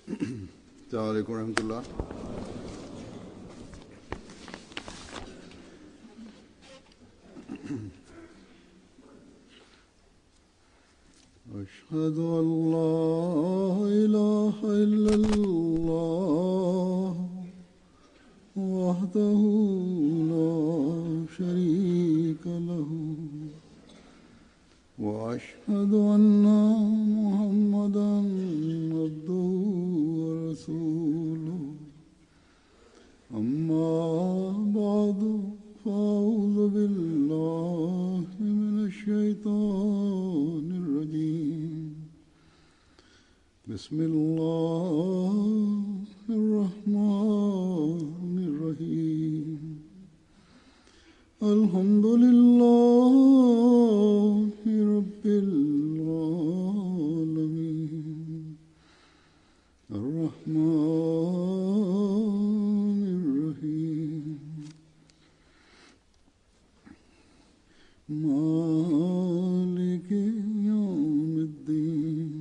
السلام عليكم ورحمة الله. أشهد أن لا إله إلا الله وحده لا شريك له وأشهد أن محمدا عبده ورسوله أما بعد فأعوذ بالله من الشيطان الرجيم بسم الله الرحمن الرحيم الحمد لله رب العالمين الرحمن الرحيم مالك يوم الدين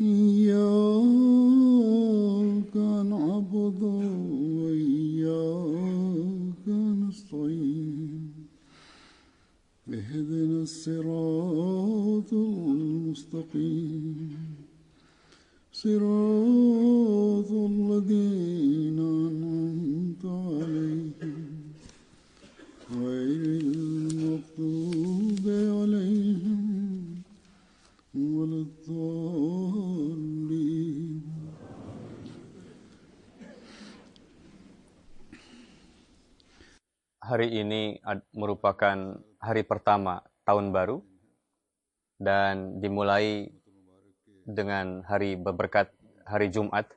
إياك نعبد وإياك نستعين اهدنا الصراط المستقيم صراط الذين أنعمت عليهم غير المغضوب عليهم ولا الضالين. Hari ini merupakan hari pertama tahun baru dan dimulai dengan hari berberkat, hari Jumat,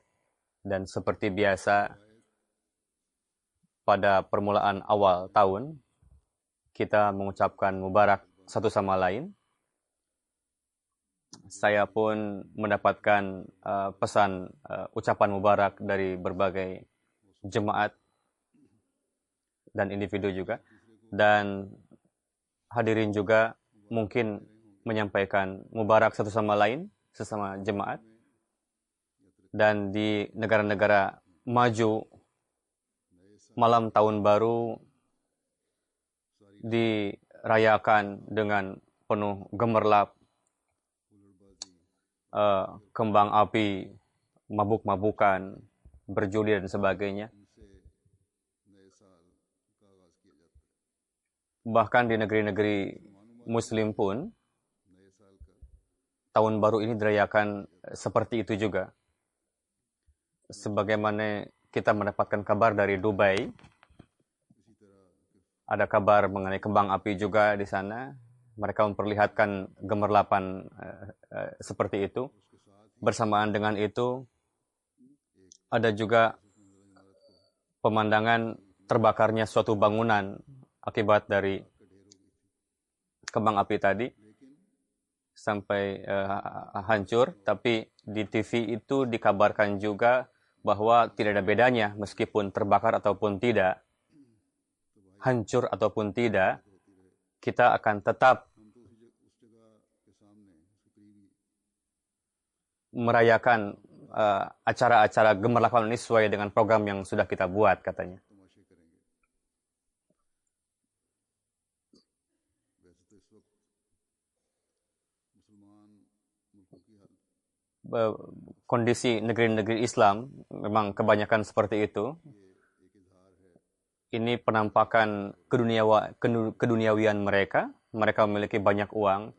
dan seperti biasa pada permulaan awal tahun kita mengucapkan mubarak satu sama lain. Saya pun mendapatkan pesan ucapan mubarak dari berbagai jemaat dan individu juga, dan hadirin juga mungkin menyampaikan mubarak satu sama lain, sesama jemaat. Dan di negara-negara maju, malam tahun baru dirayakan dengan penuh gemerlap, kembang api, mabuk-mabukan, berjudi dan sebagainya. Bahkan di negeri-negeri Muslim pun tahun baru ini dirayakan seperti itu juga. Sebagaimana kita mendapatkan kabar dari Dubai, ada kabar mengenai kembang api juga di sana. Mereka memperlihatkan gemerlapan seperti itu. Bersamaan dengan itu, ada juga pemandangan terbakarnya suatu bangunan akibat dari kembang api tadi sampai hancur. Tapi di TV itu dikabarkan juga bahwa tidak ada bedanya meskipun terbakar ataupun tidak, hancur ataupun tidak, kita akan tetap merayakan acara-acara gemerlapan ini sesuai dengan program yang sudah kita buat, katanya. Kondisi negeri-negeri Islam memang kebanyakan seperti itu. Ini penampakan keduniawian mereka. Mereka memiliki banyak uang.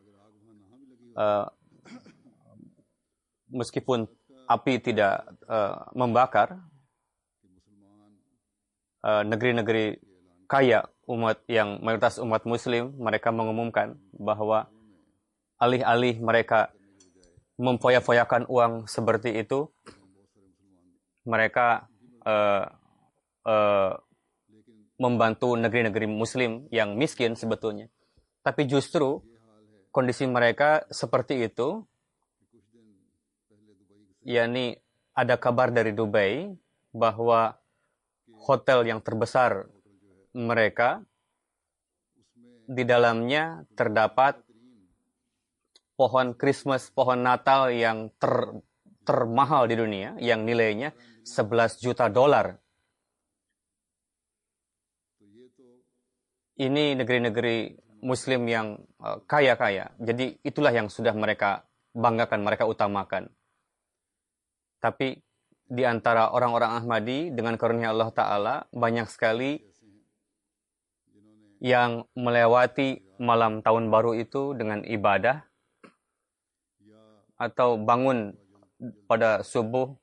Meskipun api tidak membakar, negeri-negeri kaya umat yang mayoritas umat Muslim, mereka mengumumkan bahwa alih-alih mereka memfoya-foyakan uang seperti itu, mereka membantu negeri-negeri Muslim yang miskin sebetulnya. Tapi justru kondisi mereka seperti itu, yakni ada kabar dari Dubai bahwa hotel yang terbesar mereka, di dalamnya terdapat pohon Christmas, pohon Natal yang termahal di dunia yang nilainya $11 juta. Ini negeri-negeri Muslim yang kaya-kaya. Jadi itulah yang sudah mereka banggakan, mereka utamakan. Tapi di antara orang-orang Ahmadi dengan karunia Allah Ta'ala banyak sekali yang melewati malam tahun baru itu dengan ibadah atau bangun pada subuh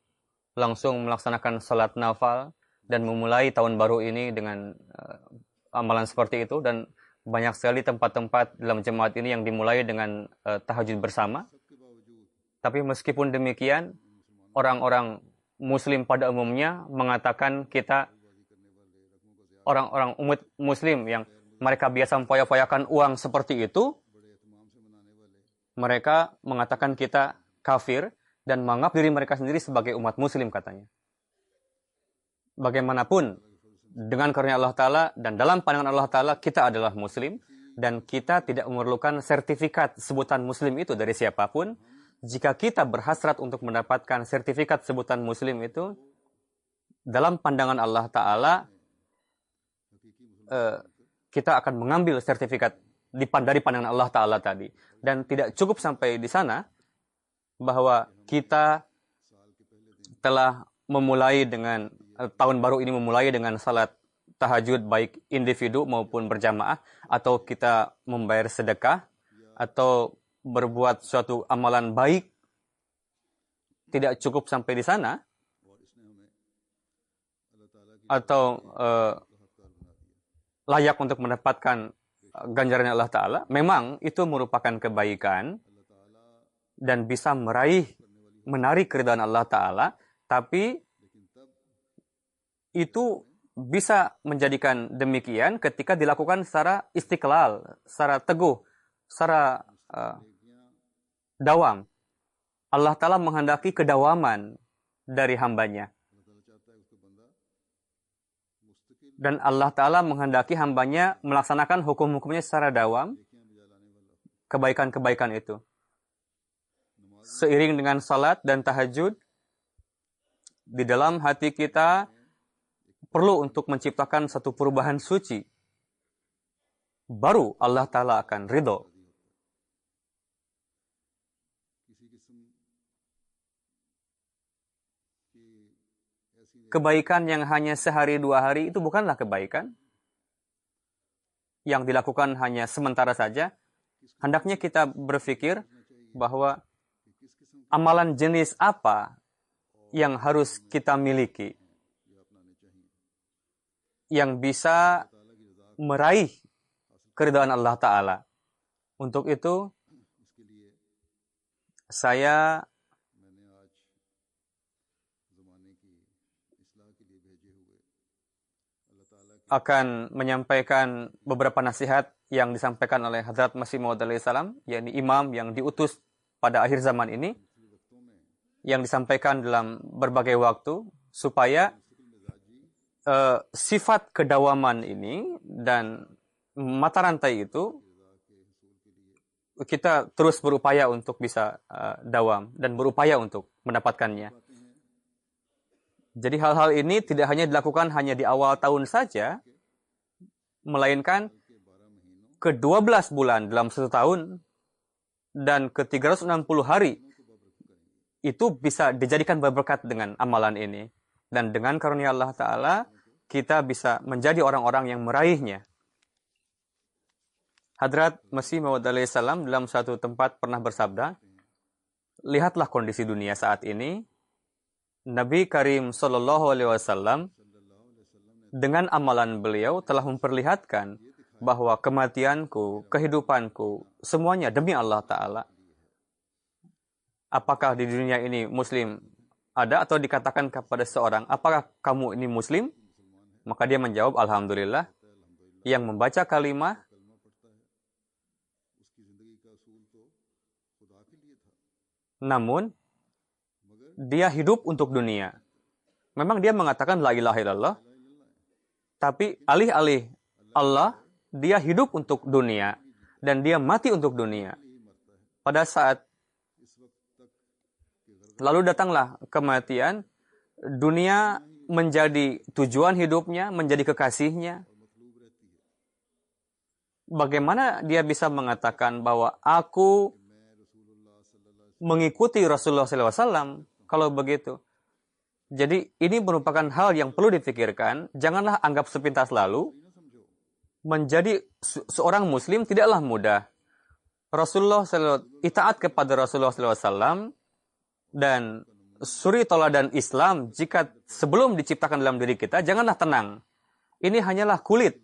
langsung melaksanakan salat nafal dan memulai tahun baru ini dengan amalan seperti itu. Dan banyak sekali tempat-tempat dalam jemaat ini yang dimulai dengan tahajud bersama. Tapi meskipun demikian, orang-orang Muslim pada umumnya mengatakan kita orang-orang umat Muslim yang mereka biasa memfoya-foyakan uang seperti itu, mereka mengatakan kita kafir dan menganggap diri mereka sendiri sebagai umat Muslim katanya. Bagaimanapun, dengan karunia Allah Ta'ala dan dalam pandangan Allah Ta'ala kita adalah Muslim dan kita tidak memerlukan sertifikat sebutan Muslim itu dari siapapun. Jika kita berhasrat untuk mendapatkan sertifikat sebutan Muslim itu, dalam pandangan Allah Ta'ala, kita akan mengambil sertifikat dari pandangan Allah Ta'ala tadi. Dan tidak cukup sampai di sana, bahwa kita telah memulai dengan, tahun baru ini memulai dengan salat tahajud baik individu maupun berjamaah, atau kita membayar sedekah, atau berbuat suatu amalan baik. Tidak cukup sampai di sana, atau layak untuk mendapatkan ganjaran Allah Ta'ala. Memang itu merupakan kebaikan dan bisa menarik keridhaan Allah Ta'ala, tapi itu bisa menjadikan demikian ketika dilakukan secara istiqlal, secara teguh, secara dawam. Allah Ta'ala menghendaki kedawaman dari hambanya. Dan Allah Ta'ala menghendaki hambanya melaksanakan hukum-hukumnya secara dawam, kebaikan-kebaikan itu. Seiring dengan salat dan tahajud, di dalam hati kita perlu untuk menciptakan satu perubahan suci. Baru Allah Ta'ala akan ridho. Kebaikan yang hanya sehari dua hari itu bukanlah kebaikan. Yang dilakukan hanya sementara saja. Hendaknya kita berpikir bahwa amalan jenis apa yang harus kita miliki, yang bisa meraih keridhaan Allah Ta'ala. Untuk itu, saya akan menyampaikan beberapa nasihat yang disampaikan oleh Hadrat Masih Maud alaihi salam, yakni imam yang diutus pada akhir zaman ini, yang disampaikan dalam berbagai waktu, supaya sifat kedawaman ini dan mata rantai itu kita terus berupaya untuk bisa dawam dan berupaya untuk mendapatkannya. Jadi hal-hal ini tidak hanya dilakukan hanya di awal tahun saja, melainkan ke-12 bulan dalam satu tahun dan ke-360 hari itu bisa dijadikan berberkat dengan amalan ini. Dan dengan karunia Allah Ta'ala, kita bisa menjadi orang-orang yang meraihnya. Hadrat Masih Maud alaihi salam dalam satu tempat pernah bersabda, lihatlah kondisi dunia saat ini. Nabi Karim Sallallahu Alaihi Wasallam dengan amalan beliau telah memperlihatkan bahwa kematianku, kehidupanku, semuanya demi Allah Ta'ala. Apakah di dunia ini Muslim ada, atau dikatakan kepada seorang, apakah kamu ini Muslim? Maka dia menjawab, Alhamdulillah. Yang membaca kalimah namun dia hidup untuk dunia. Memang dia mengatakan la ilaha illallah, tapi alih-alih Allah, dia hidup untuk dunia dan dia mati untuk dunia. Pada saat Lalu datanglah kematian, dunia menjadi tujuan hidupnya, menjadi kekasihnya. Bagaimana dia bisa mengatakan bahwa aku mengikuti Rasulullah SAW kalau begitu? Jadi ini merupakan hal yang perlu dipikirkan. Janganlah anggap sepintas lalu. Menjadi seorang Muslim tidaklah mudah. Rasulullah SAW, itaat kepada Rasulullah SAW dan suri tauladan Islam jika sebelum diciptakan dalam diri kita, janganlah tenang. Ini hanyalah kulit.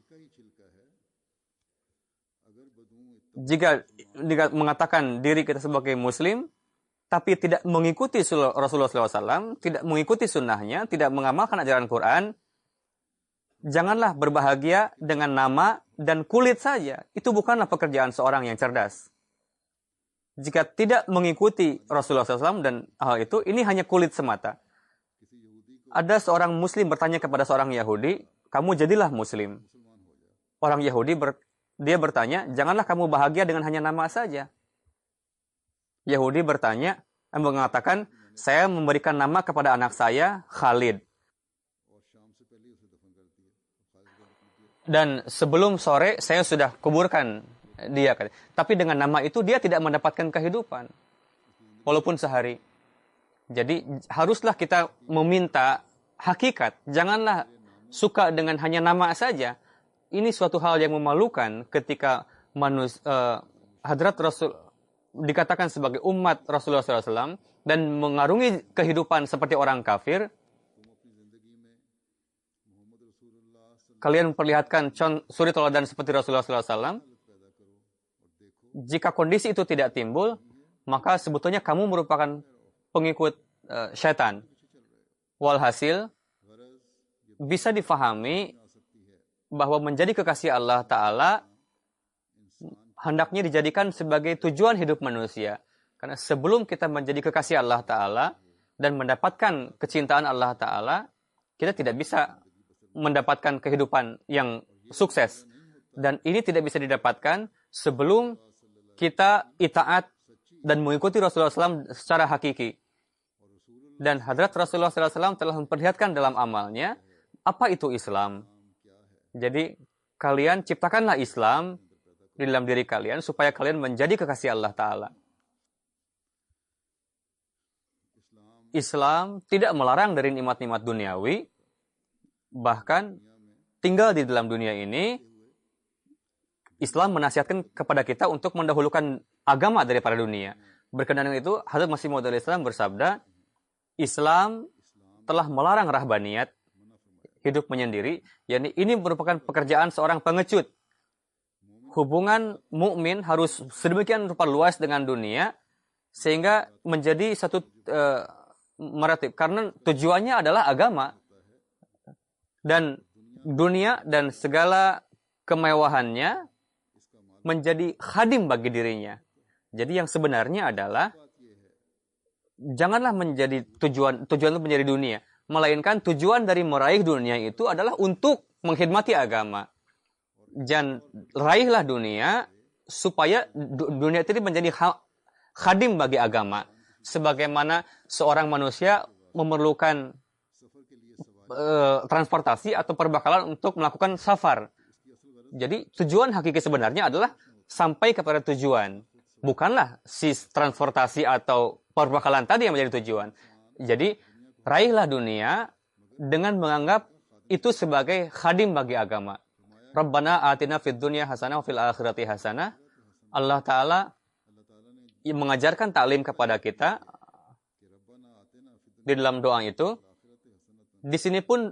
Jika mengatakan diri kita sebagai Muslim, tapi tidak mengikuti Rasulullah SAW, tidak mengikuti sunnahnya, tidak mengamalkan ajaran Quran, janganlah berbahagia dengan nama dan kulit saja. Itu bukanlah pekerjaan seorang yang cerdas. Jika tidak mengikuti Rasulullah SAW dan hal itu, ini hanya kulit semata. Ada seorang Muslim bertanya kepada seorang Yahudi, kamu jadilah Muslim. Orang Yahudi dia bertanya, janganlah kamu bahagia dengan hanya nama saja. Yahudi bertanya, mengatakan, saya memberikan nama kepada anak saya, Khalid. Dan sebelum sore, saya sudah kuburkan dia. Tapi dengan nama itu, dia tidak mendapatkan kehidupan. Walaupun sehari. Jadi, haruslah kita meminta hakikat. Janganlah suka dengan hanya nama saja. Ini suatu hal yang memalukan ketika Hadrat Rasul dikatakan sebagai umat Rasulullah SAW dan mengarungi kehidupan seperti orang kafir. Kalian memperlihatkan suri tauladan seperti Rasulullah SAW. Jika kondisi itu tidak timbul, maka sebetulnya kamu merupakan pengikut syaitan. Walhasil, bisa difahami bahwa menjadi kekasih Allah Ta'ala hendaknya dijadikan sebagai tujuan hidup manusia. Karena sebelum kita menjadi kekasih Allah Ta'ala dan mendapatkan kecintaan Allah Ta'ala, kita tidak bisa mendapatkan kehidupan yang sukses. Dan ini tidak bisa didapatkan sebelum kita itaat dan mengikuti Rasulullah SAW secara hakiki. Dan Hadrat Rasulullah SAW telah memperlihatkan dalam amalnya, apa itu Islam. Jadi, kalian ciptakanlah Islam di dalam diri kalian supaya kalian menjadi kekasih Allah Ta'ala. Islam tidak melarang dari nikmat-nikmat duniawi, bahkan tinggal di dalam dunia ini, Islam menasihatkan kepada kita untuk mendahulukan agama daripada dunia. Berkenaan dengan itu, Hazrat Masih Maud Islam bersabda, Islam telah melarang rahbaniyat, hidup menyendiri, yakni ini merupakan pekerjaan seorang pengecut. Hubungan mukmin harus sedemikian rupa luas dengan dunia, sehingga menjadi satu maratib. Karena tujuannya adalah agama. Dan dunia dan segala kemewahannya menjadi khadim bagi dirinya. Jadi yang sebenarnya adalah janganlah menjadi tujuan itu menjadi dunia, melainkan tujuan dari meraih dunia itu adalah untuk mengkhidmati agama. Dan raihlah dunia supaya dunia itu menjadi khadim bagi agama. Sebagaimana seorang manusia memerlukan transportasi atau perbekalan untuk melakukan safar. Jadi tujuan hakiki sebenarnya adalah sampai kepada tujuan. Bukanlah si transportasi atau perbekalan tadi yang menjadi tujuan. Jadi raihlah dunia dengan menganggap itu sebagai khadim bagi agama. Rabbana atina fid dunya hasanah wa fil akhirati hasanah. Allah Ta'ala mengajarkan taklim kepada kita di dalam doa itu. Di sini pun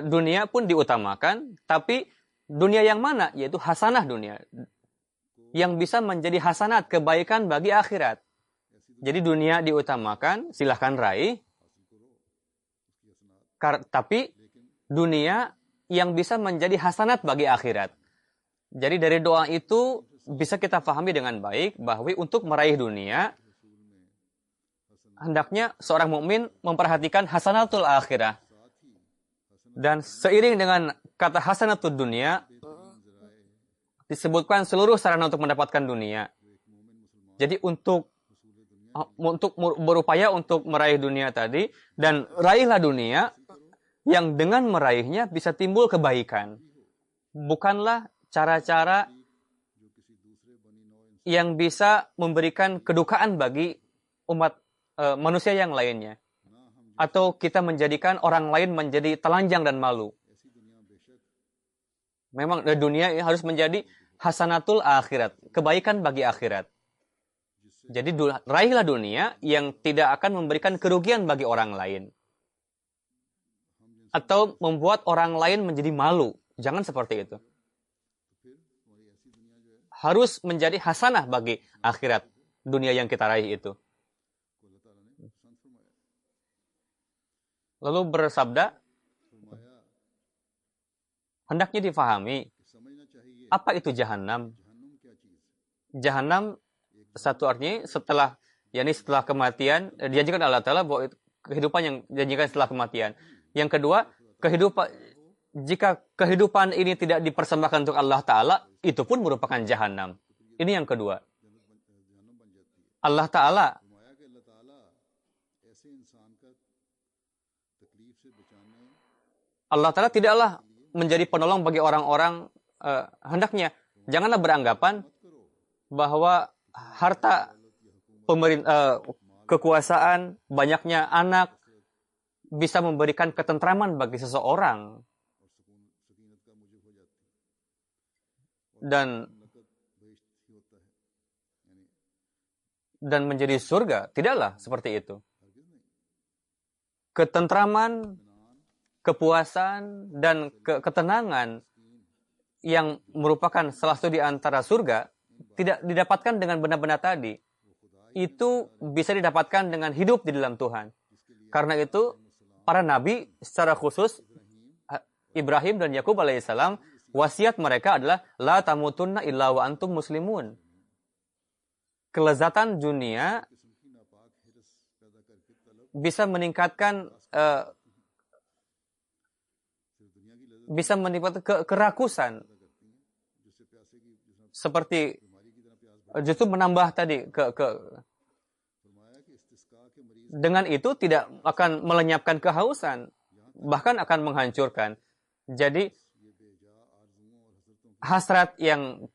dunia pun diutamakan, tapi dunia yang mana? Yaitu hasanah dunia. Yang bisa menjadi hasanat, kebaikan bagi akhirat. Jadi dunia diutamakan, silahkan raih. Tapi dunia yang bisa menjadi hasanat bagi akhirat. Jadi dari doa itu bisa kita pahami dengan baik bahwa untuk meraih dunia, hendaknya seorang mukmin memperhatikan hasanatul akhirah. Dan seiring dengan kata hasanatul dunia, disebutkan seluruh sarana untuk mendapatkan dunia. Jadi untuk untuk berupaya untuk meraih dunia tadi, dan raihlah dunia yang dengan meraihnya bisa timbul kebaikan. Bukanlah cara-cara yang bisa memberikan kedukaan bagi umat manusia yang lainnya. Atau kita menjadikan orang lain menjadi telanjang dan malu. Memang dunia harus menjadi hasanatul akhirat, kebaikan bagi akhirat. Jadi raihlah dunia yang tidak akan memberikan kerugian bagi orang lain. Atau membuat orang lain menjadi malu. Jangan seperti itu. Harus menjadi hasanah bagi akhirat, dunia yang kita raih itu. Lalu bersabda, hendaknya difahami, apa itu jahanam? Jahanam satu artinya setelah kematian, dijanjikan Allah Ta'ala bahwa kehidupan yang dijanjikan setelah kematian. Yang kedua, jika kehidupan ini tidak dipersembahkan untuk Allah Ta'ala, itu pun merupakan jahanam. Ini yang kedua. Allah Ta'ala tidaklah menjadi penolong bagi orang-orang, hendaknya janganlah beranggapan bahwa harta kekuasaan, banyaknya anak bisa memberikan ketentraman bagi seseorang dan menjadi surga. Tidaklah seperti itu. Ketentraman, kepuasan, dan ketenangan yang merupakan salah satu di antara surga tidak didapatkan dengan benda-benda tadi. Itu bisa didapatkan dengan hidup di dalam Tuhan. Karena itu, para nabi secara khusus, Ibrahim dan Yakub alaihissalam, wasiat mereka adalah la tamutunna illa wa antum muslimun. Kelezatan dunia bisa meningkatkan kerakusan. Seperti justru menambah tadi dengan itu tidak akan melenyapkan kehausan, bahkan akan menghancurkan. Jadi hasrat yang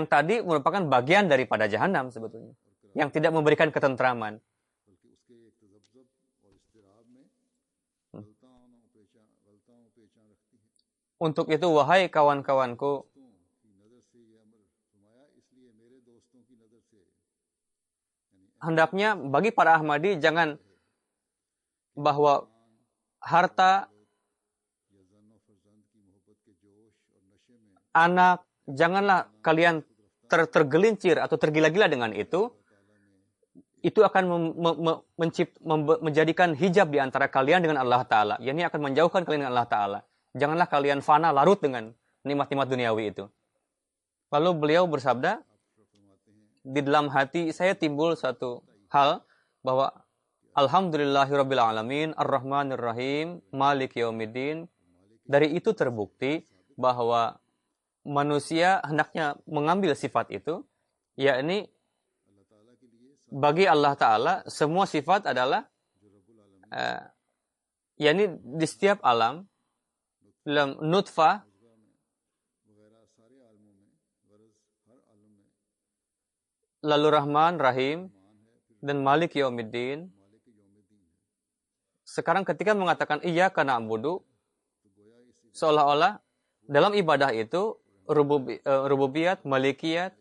tadi merupakan bagian daripada jahanam sebetulnya, yang tidak memberikan ketentraman. Untuk itu, wahai kawan-kawanku, hendaknya bagi para Ahmadi jangan bahwa harta, anak, janganlah kalian tergelincir atau tergila-gila dengan itu. Itu akan menjadikan hijab di antara kalian dengan Allah Ta'ala. Yani akan menjauhkan kalian dengan Allah Ta'ala. Janganlah kalian fana larut dengan nikmat-nikmat duniawi itu. Lalu beliau bersabda, di dalam hati saya timbul satu hal bahwa Alhamdulillahirabbil alamin ar-rahmanir rahim maliki yaumiddin. Dari itu terbukti bahwa manusia hendaknya mengambil sifat itu, yakni bagi Allah Ta'ala semua sifat adalah yakni di setiap alam, dalam nutfah, lalu Rahman, Rahim, dan Malik Yaumiddin. Sekarang ketika mengatakan iyyaka na'budu, seolah-olah dalam ibadah itu rububiyat, malikiyat,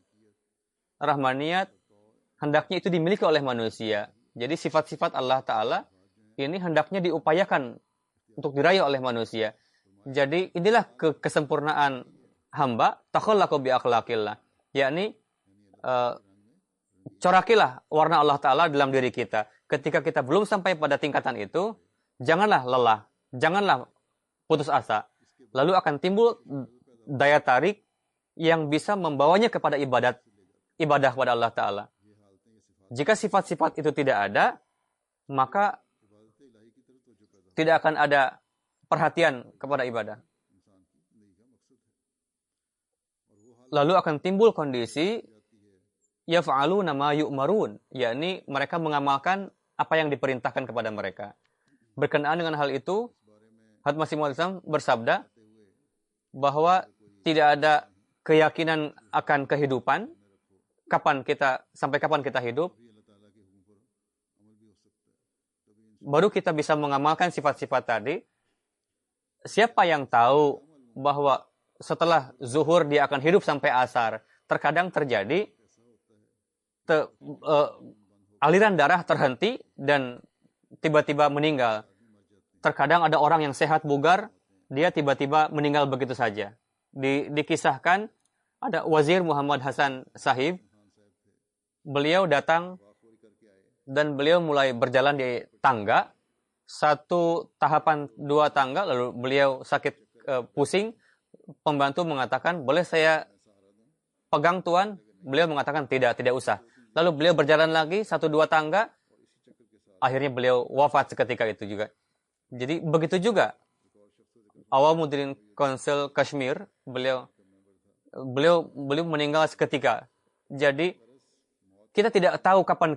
rahmaniyat, hendaknya itu dimiliki oleh manusia. Jadi sifat-sifat Allah Ta'ala ini hendaknya diupayakan untuk diraih oleh manusia. Jadi inilah kesempurnaan hamba, takhallaqu bi akhlaqillah. Yakni corakilah warna Allah Ta'ala dalam diri kita. Ketika kita belum sampai pada tingkatan itu, janganlah lelah, janganlah putus asa. Lalu akan timbul daya tarik yang bisa membawanya kepada ibadah kepada Allah Ta'ala. Jika sifat-sifat itu tidak ada, maka tidak akan ada perhatian kepada ibadah. Lalu akan timbul kondisi yaf'aluna ma yu'marun, yakni mereka mengamalkan apa yang diperintahkan kepada mereka. Berkenaan dengan hal itu, Hadrat Masih Maud Islam bersabda bahwa tidak ada keyakinan akan kehidupan sampai kapan kita hidup, baru kita bisa mengamalkan sifat-sifat tadi. Siapa yang tahu bahwa setelah zuhur dia akan hidup sampai asar? Terkadang terjadi aliran darah terhenti dan tiba-tiba meninggal. Terkadang ada orang yang sehat bugar, dia tiba-tiba meninggal begitu saja. Dikisahkan ada Wazir Muhammad Hasan Sahib, beliau datang dan beliau mulai berjalan di tangga, satu tahapan dua tangga, lalu beliau sakit pusing. Pembantu mengatakan, boleh saya pegang tuan? Beliau mengatakan tidak usah. Lalu beliau berjalan lagi satu dua tangga, akhirnya beliau wafat seketika itu juga. Jadi begitu juga Awamuddin Council Kashmir, beliau meninggal seketika. Jadi kita tidak tahu kapan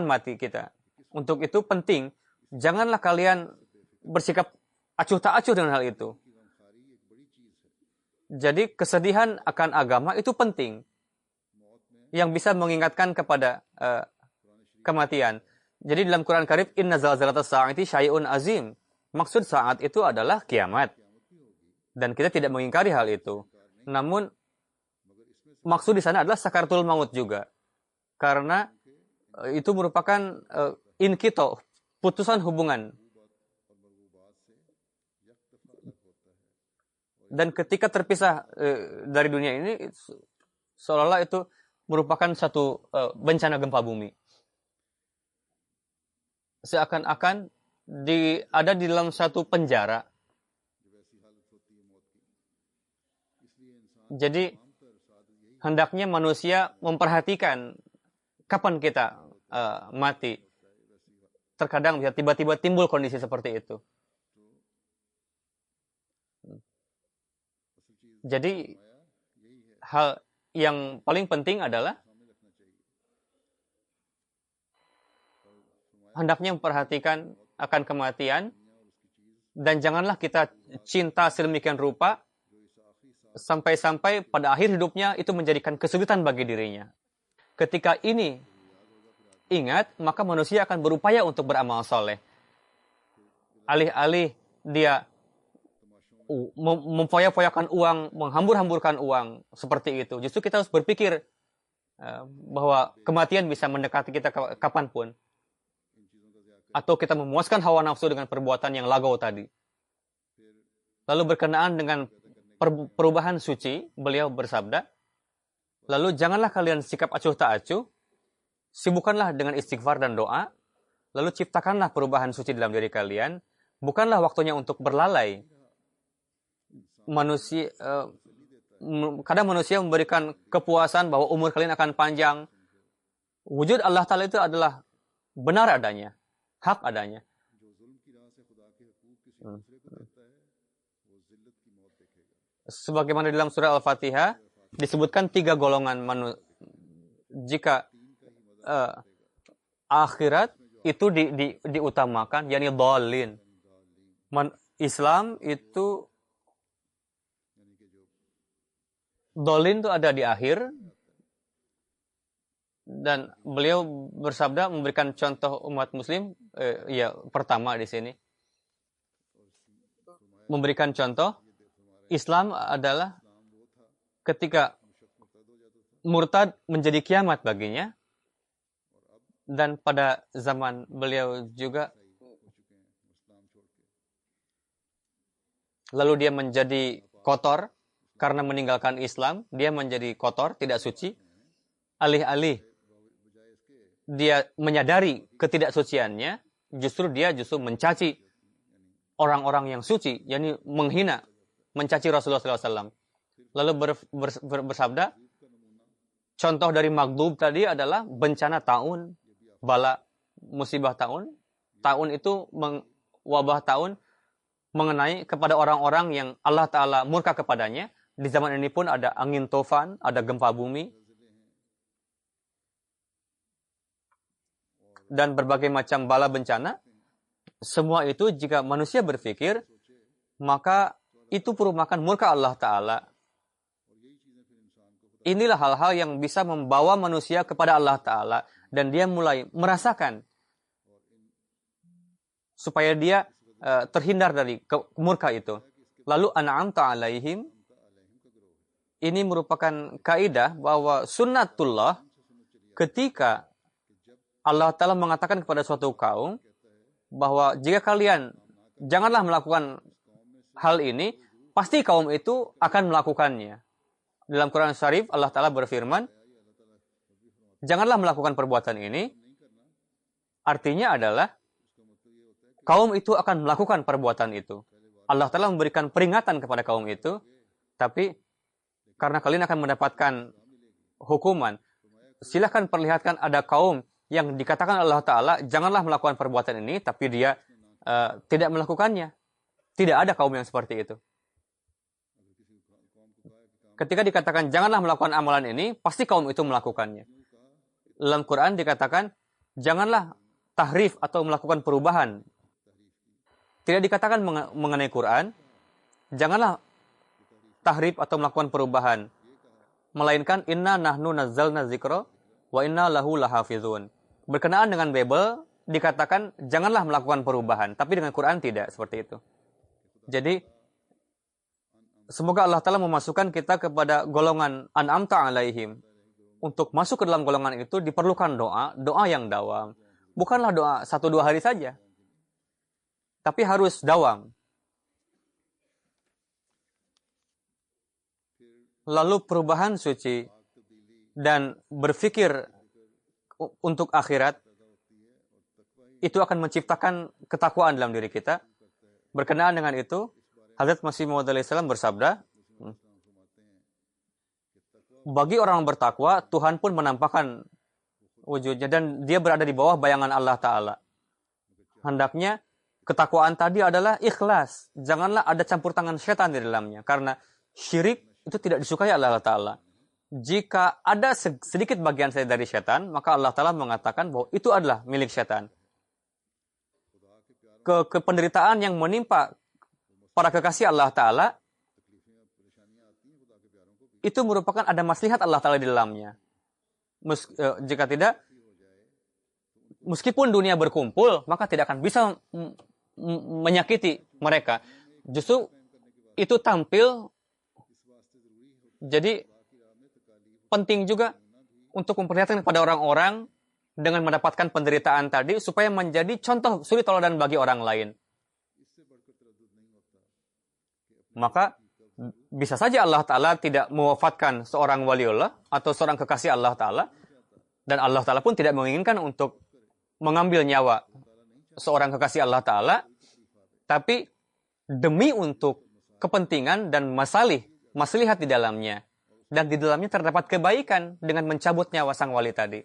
mati kita. Untuk itu penting, janganlah kalian bersikap acuh tak acuh dengan hal itu. Jadi kesedihan akan agama itu penting, yang bisa mengingatkan kepada kematian. Jadi dalam Quran Karim, Inna zalzalatas sa'ati syai'un azim. Maksud saat itu adalah kiamat. Dan kita tidak mengingkari hal itu. Namun maksud di sana adalah sakaratul maut juga. Karena itu merupakan inqita, putusan hubungan. Dan ketika terpisah dari dunia ini, seolah-olah itu merupakan satu bencana gempa bumi. Seakan-akan ada di dalam satu penjara. Jadi hendaknya manusia memperhatikan kapan kita mati. Terkadang bisa tiba-tiba timbul kondisi seperti itu. Jadi hal yang paling penting adalah hendaknya memperhatikan akan kematian, dan janganlah kita cinta sedemikian rupa sampai-sampai pada akhir hidupnya itu menjadikan kesulitan bagi dirinya. Ketika ini ingat, maka manusia akan berupaya untuk beramal soleh. Alih-alih dia memfoya-foyakan uang, menghambur-hamburkan uang seperti itu, justru kita harus berpikir bahwa kematian bisa mendekati kita kapanpun. Atau kita memuaskan hawa nafsu dengan perbuatan yang lagau tadi. Lalu berkenaan dengan perubahan suci, beliau bersabda, lalu janganlah kalian sikap acuh tak acuh, sibukkanlah dengan istighfar dan doa, lalu ciptakanlah perubahan suci dalam diri kalian, bukanlah waktunya untuk berlalai. Kadang manusia memberikan kepuasan bahwa umur kalian akan panjang. Wujud Allah Ta'ala itu adalah benar adanya, hak adanya. Sebagaimana dalam surah Al-Fatihah disebutkan 3 golongan manusia. Jika akhirat itu diutamakan, yakni dhalin. Islam itu dhalin itu ada di akhir, dan beliau bersabda memberikan contoh umat muslim, pertama di sini memberikan contoh Islam adalah ketika murtad menjadi kiamat baginya, dan pada zaman beliau juga lalu dia menjadi kotor karena meninggalkan Islam, dia menjadi kotor, tidak suci. Alih-alih dia menyadari ketidaksuciannya, dia justru mencaci orang-orang yang suci, yakni menghina, mencaci Rasulullah SAW. Lalu bersabda, contoh dari maghdub tadi adalah bencana taun, bala, musibah taun. Taun itu wabah taun mengenai kepada orang-orang yang Allah Ta'ala murka kepadanya. Di zaman ini pun ada angin tofan, ada gempa bumi. dan berbagai macam bala bencana, semua itu jika manusia berpikir, maka itu merupakan murka Allah Ta'ala. Inilah hal-hal yang bisa membawa manusia kepada Allah Ta'ala. Dan dia mulai merasakan supaya dia terhindar dari murka itu. Lalu an'amta alaihim, ini merupakan kaidah bahwa sunnatullah ketika Allah Ta'ala mengatakan kepada suatu kaum bahwa jika kalian janganlah melakukan hal ini, pasti kaum itu akan melakukannya. Dalam Quran Syarif Allah Ta'ala berfirman, janganlah melakukan perbuatan ini. Artinya adalah kaum itu akan melakukan perbuatan itu. Allah Ta'ala memberikan peringatan kepada kaum itu, tapi karena kalian akan mendapatkan hukuman, silahkan perlihatkan ada kaum yang dikatakan Allah Ta'ala, janganlah melakukan perbuatan ini, tapi dia tidak melakukannya. Tidak ada kaum yang seperti itu. Ketika dikatakan janganlah melakukan amalan ini, pasti kaum itu melakukannya. Dalam Quran dikatakan, janganlah tahrif atau melakukan perubahan. Tidak dikatakan mengenai Quran, janganlah tahrif atau melakukan perubahan. Melainkan, inna nahnu nazzalna dzikra wa inna lahu lahafizun. Berkenaan dengan Bible, dikatakan janganlah melakukan perubahan. Tapi dengan Quran tidak seperti itu. Jadi, semoga Allah Ta'ala memasukkan kita kepada golongan an'amta alaihim. Untuk masuk ke dalam golongan itu diperlukan doa yang dawam. Bukanlah doa 1-2 hari saja. Tapi harus dawam. Lalu perubahan suci dan berpikir untuk akhirat itu akan menciptakan ketakwaan dalam diri kita. Berkenaan dengan itu, Hazrat Masih Maud alaihissalam bersabda, bagi orang bertakwa, Tuhan pun menampakkan wujudnya dan dia berada di bawah bayangan Allah Ta'ala. Hendaknya ketakwaan tadi adalah ikhlas. Janganlah ada campur tangan syaitan di dalamnya. Karena syirik itu tidak disukai oleh Allah Ta'ala. Jika ada sedikit bagian saya dari syaitan, maka Allah Ta'ala mengatakan bahwa itu adalah milik syaitan. Penderitaan yang menimpa para kekasih Allah Ta'ala, itu merupakan ada maslahat Allah Ta'ala di dalamnya. Jika tidak, meskipun dunia berkumpul, maka tidak akan bisa menyakiti mereka. Justru itu tampil, jadi penting juga untuk memperlihatkan kepada orang-orang dengan mendapatkan penderitaan tadi, supaya menjadi contoh suri tauladan bagi orang lain. Maka bisa saja Allah Ta'ala tidak mewafatkan seorang waliullah atau seorang kekasih Allah Ta'ala, dan Allah Ta'ala pun tidak menginginkan untuk mengambil nyawa seorang kekasih Allah Ta'ala, tapi demi untuk kepentingan dan maslihat di dalamnya, dan di dalamnya terdapat kebaikan dengan mencabut nyawa sang wali tadi.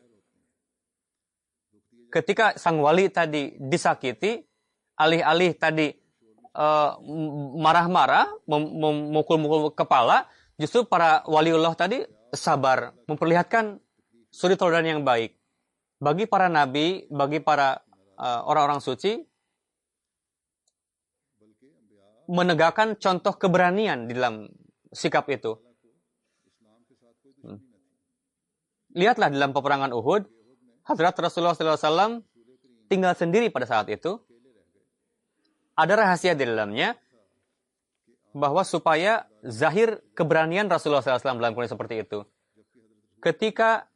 Ketika sang wali tadi disakiti, alih-alih tadi marah-marah, memukul-mukul kepala, justru para waliullah tadi sabar, memperlihatkan suri tauladan yang baik. Bagi para nabi, bagi para orang-orang suci, menegakkan contoh keberanian di dalam sikap itu. Lihatlah dalam peperangan Uhud, Hadrat Rasulullah SAW tinggal sendiri pada saat itu. Ada rahasia di dalamnya, bahwa supaya zahir keberanian Rasulullah SAW dalam kondisi seperti itu. Ketika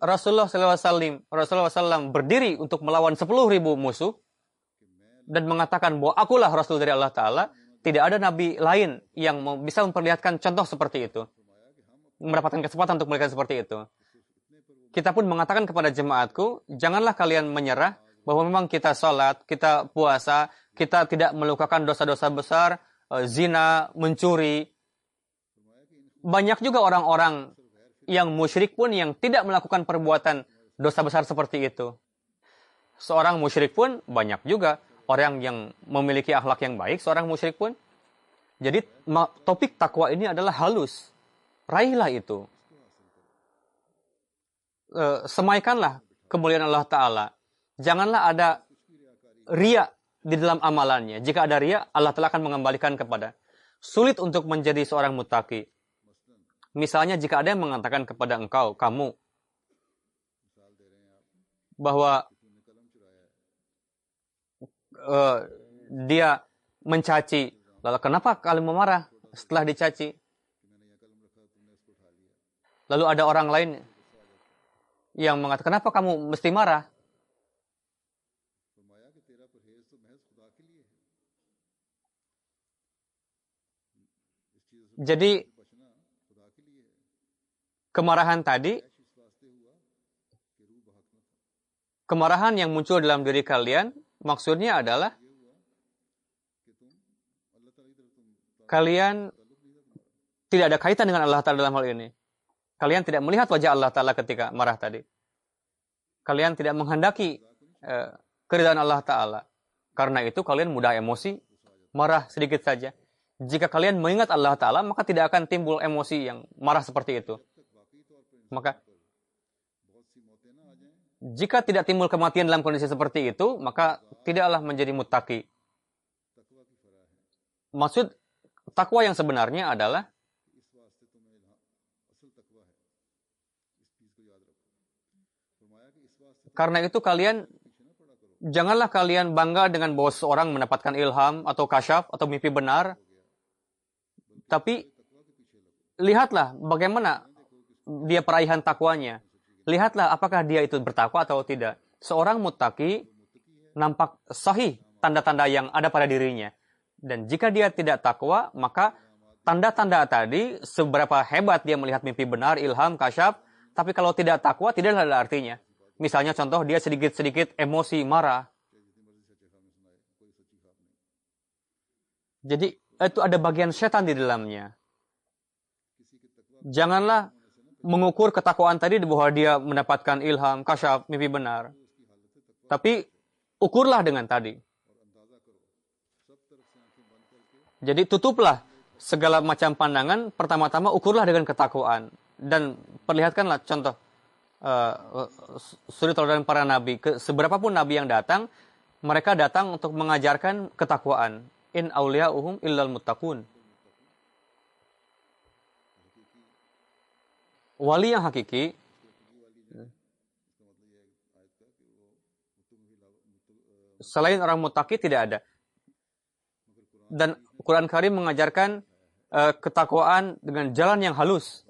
Rasulullah SAW berdiri untuk melawan 10.000 musuh, dan mengatakan bahwa akulah Rasul dari Allah Ta'ala, tidak ada nabi lain yang bisa memperlihatkan contoh seperti itu. Mendapatkan kesempatan untuk melakukan seperti itu. Kita pun mengatakan kepada jemaatku, janganlah kalian menyerah, bahwa memang kita sholat, kita puasa, kita tidak melukakan dosa-dosa besar, zina, mencuri. Banyak juga orang-orang yang musyrik pun yang tidak melakukan perbuatan dosa besar seperti itu. Seorang musyrik pun banyak juga orang yang memiliki akhlak yang baik, seorang musyrik pun. Jadi topik takwa ini adalah halus. Raihlah itu. Semaikanlah kemuliaan Allah Ta'ala. Janganlah ada riya di dalam amalannya. Jika ada riya, Allah Ta'ala akan mengembalikan kepada. Sulit untuk menjadi seorang muttaqi. Misalnya jika ada yang mengatakan kepada kamu, bahwa dia mencaci. Lalu kenapa kalian memarah setelah dicaci? Lalu ada orang lain yang mengatakan, kenapa kamu mesti marah? Jadi, kemarahan tadi, kemarahan yang muncul dalam diri kalian, maksudnya adalah kalian tidak ada kaitan dengan Allah Ta'ala dalam hal ini. Kalian tidak melihat wajah Allah Ta'ala ketika marah tadi. Kalian tidak menghendaki keridhaan Allah Ta'ala. Karena itu kalian mudah emosi, marah sedikit saja. Jika kalian mengingat Allah Ta'ala, maka tidak akan timbul emosi yang marah seperti itu. Maka, jika tidak timbul kematian dalam kondisi seperti itu, maka tidaklah menjadi muttaqi. Maksud takwa yang sebenarnya adalah karena itu janganlah kalian bangga dengan bahwa seorang mendapatkan ilham atau kasyaf atau mimpi benar. Tapi lihatlah bagaimana dia peraihan takwanya. Lihatlah apakah dia itu bertakwa atau tidak. Seorang muttaqi nampak sahih tanda-tanda yang ada pada dirinya. Dan jika dia tidak takwa, maka tanda-tanda tadi seberapa hebat dia melihat mimpi benar, ilham, kasyaf, tapi kalau tidak takwa tidak ada artinya. Misalnya contoh dia sedikit-sedikit emosi, marah. Jadi itu ada bagian setan di dalamnya. Janganlah mengukur ketakwaan tadi bahwa dia mendapatkan ilham, kasyaf, mimpi benar. Tapi ukurlah dengan tadi. Jadi tutuplah segala macam pandangan, pertama-tama ukurlah dengan ketakwaan. Dan perlihatkanlah contoh suri tauladan para nabi. Seberapapun nabi yang datang, mereka datang untuk mengajarkan ketakwaan. In awliya'uhum illal muttaqun. Wali yang hakiki selain orang muttaqi tidak ada. Dan Quran Karim mengajarkan ketakwaan dengan jalan yang halus.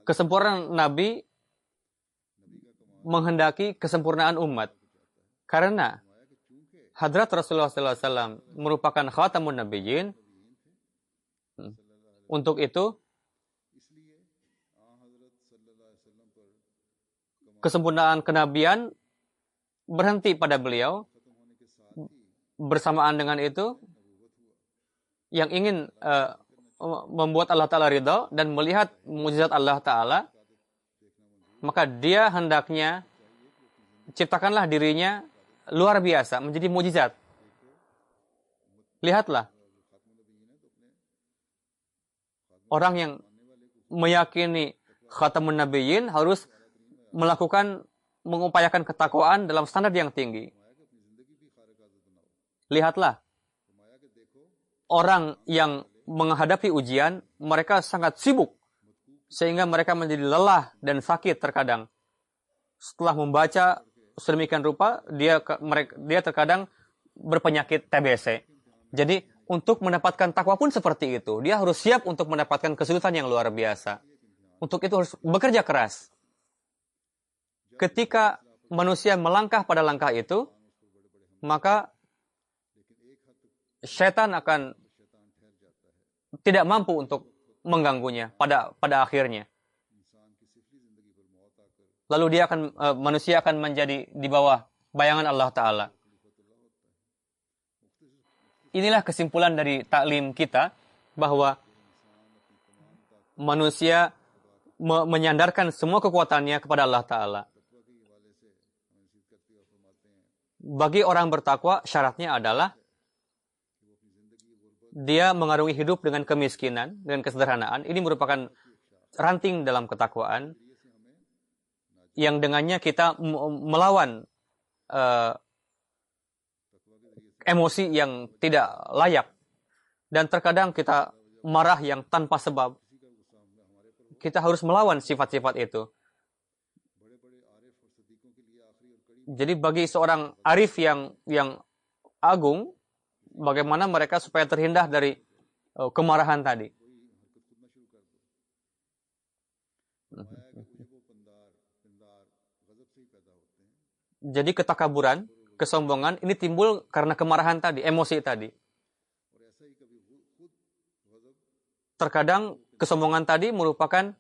Kesempurnaan Nabi menghendaki kesempurnaan umat. Karena Hadrat Rasulullah SAW merupakan khatamun nabiyyin. Untuk itu, kesempurnaan kenabian berhenti pada beliau. Bersamaan dengan itu, yang ingin membuat Allah Ta'ala ridha dan melihat mukjizat Allah Ta'ala, maka dia hendaknya ciptakanlah dirinya luar biasa, menjadi mukjizat. Lihatlah. Orang yang meyakini khatamun nabiyyin harus mengupayakan ketakwaan dalam standar yang tinggi. Lihatlah. Orang yang menghadapi ujian, mereka sangat sibuk. Sehingga mereka menjadi lelah dan sakit terkadang. Setelah membaca sedemikian rupa, dia terkadang berpenyakit TBC. Jadi, untuk mendapatkan takwa pun seperti itu. Dia harus siap untuk mendapatkan kesulitan yang luar biasa. Untuk itu harus bekerja keras. Ketika manusia melangkah pada langkah itu, maka setan akan tidak mampu untuk mengganggunya pada akhirnya. Lalu manusia akan menjadi di bawah bayangan Allah Ta'ala. Inilah kesimpulan dari taklim kita, bahwa manusia menyandarkan semua kekuatannya kepada Allah Ta'ala. Bagi orang bertakwa, syaratnya adalah dia mengarungi hidup dengan kemiskinan, dengan kesederhanaan. Ini merupakan ranting dalam ketakwaan yang dengannya kita melawan emosi yang tidak layak. Dan terkadang kita marah yang tanpa sebab. Kita harus melawan sifat-sifat itu. Jadi bagi seorang arif yang agung, bagaimana mereka supaya terhindar dari kemarahan tadi. Jadi ketakaburan, kesombongan ini timbul karena kemarahan tadi, emosi tadi. Terkadang kesombongan tadi merupakan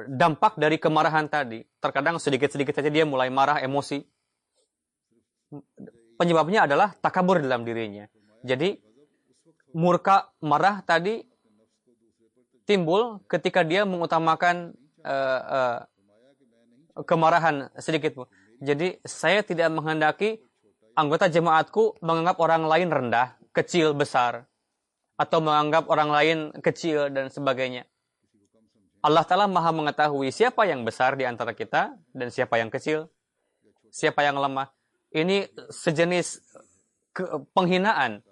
dampak dari kemarahan tadi. Terkadang sedikit-sedikit saja dia mulai marah, emosi. Penyebabnya adalah takabur dalam dirinya. Jadi murka, marah tadi timbul ketika dia mengutamakan kemarahan sedikit. Jadi saya tidak menghendaki anggota jemaatku menganggap orang lain rendah, kecil, besar, atau menganggap orang lain kecil dan sebagainya. Allah Ta'ala maha mengetahui siapa yang besar di antara kita dan siapa yang kecil, siapa yang lemah. Ini sejenis penghinaan.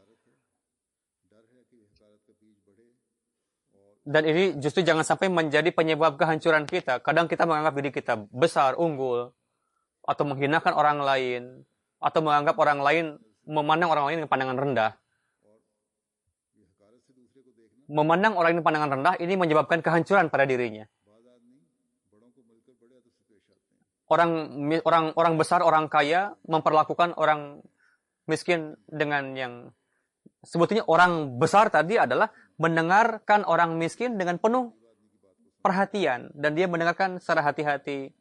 Dan ini justru jangan sampai menjadi penyebab kehancuran kita. Kadang kita menganggap diri kita besar, unggul, atau menghinakan orang lain, atau menganggap orang lain, memandang orang lain dengan pandangan rendah. Memandang orang ini pandangan rendah, ini menyebabkan kehancuran pada dirinya. Orang besar, orang kaya memperlakukan orang miskin dengan yang sebetulnya orang besar tadi adalah mendengarkan orang miskin dengan penuh perhatian dan dia mendengarkan secara hati-hati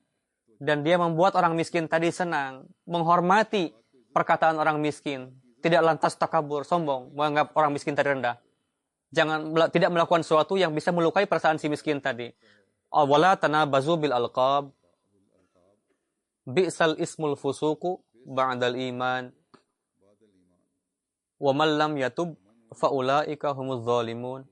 dan dia membuat orang miskin tadi senang, menghormati perkataan orang miskin, tidak lantas takabur, sombong, menganggap orang miskin tadi rendah. Tidak melakukan sesuatu yang bisa melukai perasaan si miskin tadi. Wala tanabazu bil alqab. Bi'sal ismul fusuku ba'dal iman. Wa man lam yatub fa ulaika humuz zalimun.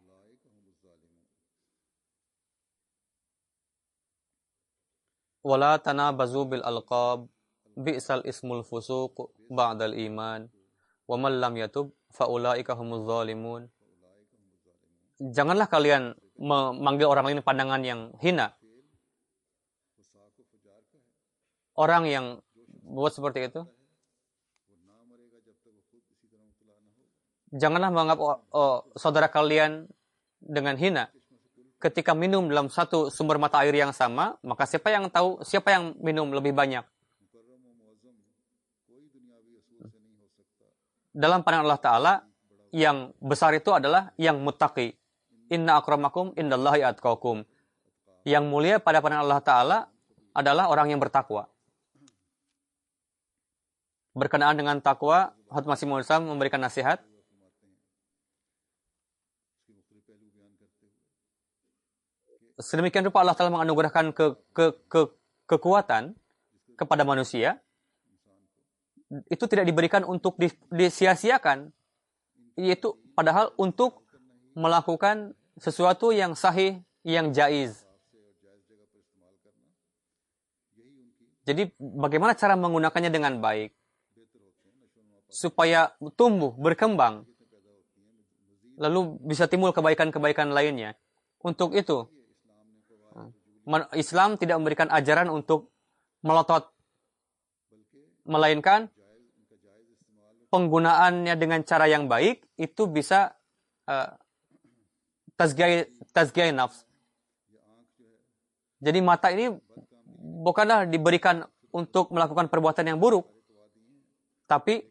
Wala tanabazu bil alqab. Bi'sal ismul fusuku ba'dal iman. Wa man lam yatub fa ulaika humuz zalimun. Janganlah kalian memanggil orang lain pandangan yang hina. Orang yang buat seperti itu, janganlah menganggap saudara kalian dengan hina. Ketika minum dalam satu sumber mata air yang sama, maka siapa yang tahu siapa yang minum lebih banyak? Dalam pandangan Allah Ta'ala, yang besar itu adalah yang muttaqi. Inna akramakum indallahi atqakum. Yang mulia pada pandangan Allah Ta'ala adalah orang yang bertakwa. Berkenaan dengan takwa, Hadrat Masih Maud memberikan nasihat. Sedemikian rupa Allah Ta'ala menganugerahkan kekuatan kepada manusia. Itu tidak diberikan untuk disia-siakan. Yaitu padahal untuk melakukan sesuatu yang sahih, yang jaiz. Jadi bagaimana cara menggunakannya dengan baik? Supaya tumbuh, berkembang. Lalu bisa timbul kebaikan-kebaikan lainnya. Untuk itu, Islam tidak memberikan ajaran untuk melotot. Melainkan, penggunaannya dengan cara yang baik, itu bisa tazkiyah nafs. Jadi mata ini bukanlah diberikan untuk melakukan perbuatan yang buruk. Tapi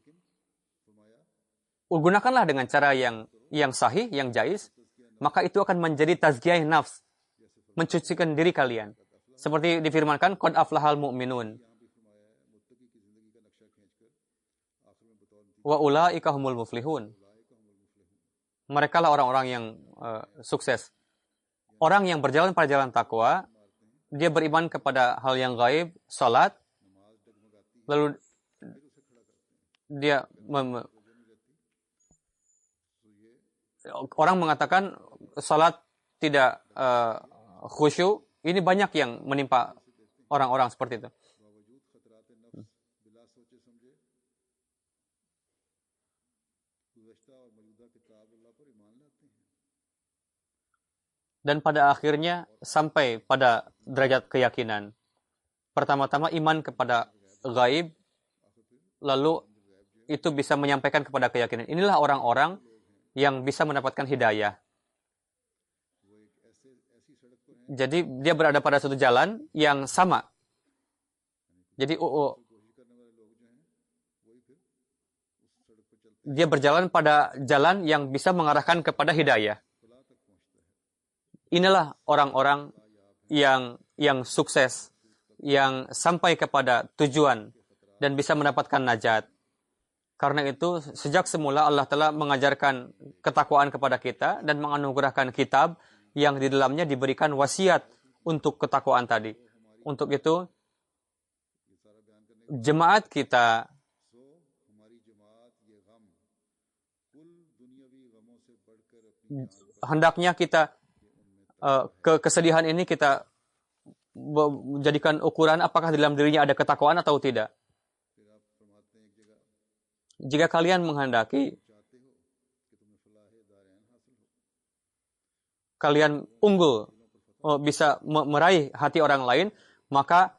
gunakanlah dengan cara yang sahih, yang jaiz, maka itu akan menjadi tazkiyah nafs, mencucikan diri kalian. Seperti difirmankan, qad aflahal mu'minun. Wa ulaika humul muflihun. Mereka lah orang-orang yang sukses. Orang yang berjalan pada jalan takwa, dia beriman kepada hal yang gaib, salat, lalu dia orang mengatakan salat tidak khusyuk. Ini banyak yang menimpa orang-orang seperti itu. Dan pada akhirnya sampai pada derajat keyakinan. Pertama-tama iman kepada gaib, lalu itu bisa menyampaikan kepada keyakinan. Inilah orang-orang yang bisa mendapatkan hidayah. Jadi dia berada pada suatu jalan yang sama. Jadi dia berjalan pada jalan yang bisa mengarahkan kepada hidayah. Inilah orang-orang yang sukses, yang sampai kepada tujuan dan bisa mendapatkan najat. Karena itu, sejak semula Allah telah mengajarkan ketakwaan kepada kita dan menganugerahkan kitab yang di dalamnya diberikan wasiat untuk ketakwaan tadi. Untuk itu, jemaat kita hendaknya kita kesedihan ini kita menjadikan ukuran apakah di dalam dirinya ada ketakwaan atau tidak. Jika kalian menghendaki kalian unggul, bisa meraih hati orang lain, maka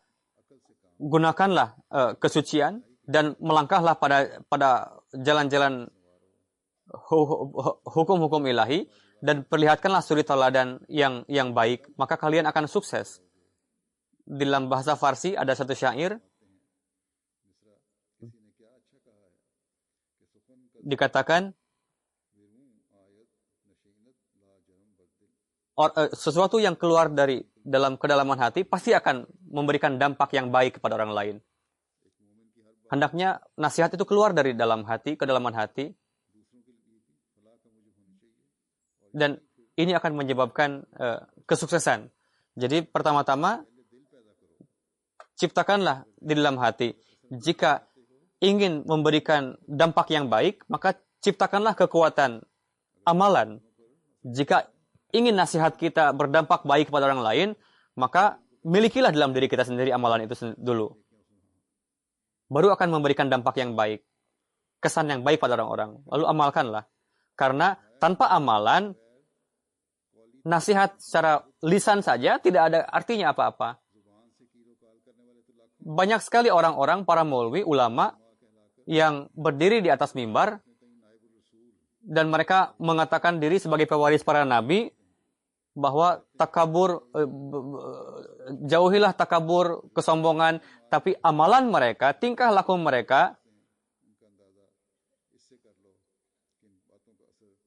gunakanlah kesucian dan melangkahlah pada jalan-jalan hukum-hukum ilahi dan perlihatkanlah suri teladan yang baik, maka kalian akan sukses. Di dalam bahasa Farsi ada satu syair dikatakan sesuatu yang keluar dari dalam kedalaman hati pasti akan memberikan dampak yang baik kepada orang lain. Hendaknya nasihat itu keluar dari dalam hati, kedalaman hati. Dan ini akan menyebabkan kesuksesan. Jadi pertama-tama ciptakanlah di dalam hati. Jika ingin memberikan dampak yang baik, maka ciptakanlah kekuatan amalan. Jika ingin nasihat kita berdampak baik kepada orang lain, maka milikilah dalam diri kita sendiri amalan itu dulu. Baru akan memberikan dampak yang baik, kesan yang baik pada orang-orang. Lalu amalkanlah. Karena tanpa amalan, nasihat secara lisan saja tidak ada artinya apa-apa. Banyak sekali orang-orang, para maulwi, ulama, yang berdiri di atas mimbar, dan mereka mengatakan diri sebagai pewaris para nabi, bahwa takabur, jauhilah takabur, kesombongan, tapi amalan mereka, tingkah laku mereka,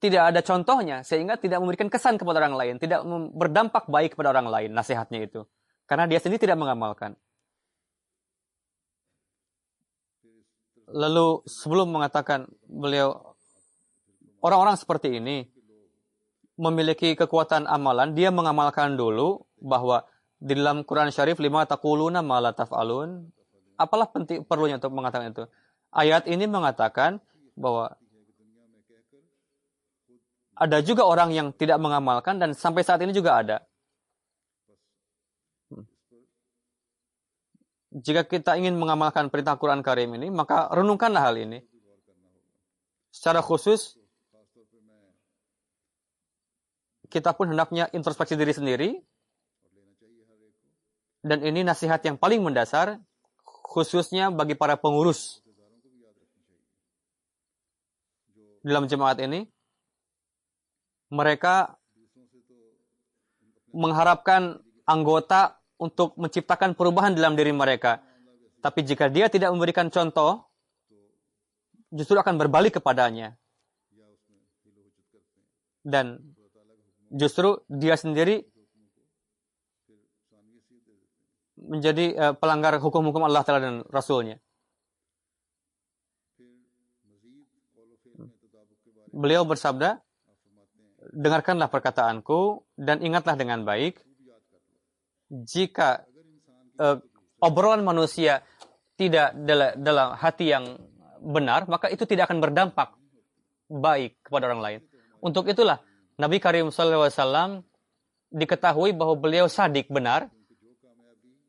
tidak ada contohnya, sehingga tidak memberikan kesan kepada orang lain, tidak berdampak baik kepada orang lain, nasihatnya itu. Karena dia sendiri tidak mengamalkan. Lalu sebelum mengatakan beliau, orang-orang seperti ini memiliki kekuatan amalan, dia mengamalkan dulu bahwa di dalam Quran Syarif, lima taquluna ma la taf'alun. Apalah perlunya untuk mengatakan itu? Ayat ini mengatakan bahwa ada juga orang yang tidak mengamalkan dan sampai saat ini juga ada. Jika kita ingin mengamalkan perintah Quran Karim ini, maka renungkanlah hal ini. Secara khusus, kita pun hendaknya introspeksi diri sendiri. Dan ini nasihat yang paling mendasar, khususnya bagi para pengurus dalam jemaat ini. Mereka mengharapkan anggota untuk menciptakan perubahan dalam diri mereka. Tapi jika dia tidak memberikan contoh, justru akan berbalik kepadanya. Dan justru dia sendiri menjadi pelanggar hukum-hukum Allah Ta'ala dan Rasulnya. Beliau bersabda, dengarkanlah perkataanku dan ingatlah dengan baik. Jika obrolan manusia tidak dalam hati yang benar, maka itu tidak akan berdampak baik kepada orang lain. Untuk itulah Nabi Karim SAW diketahui bahwa beliau sadik benar.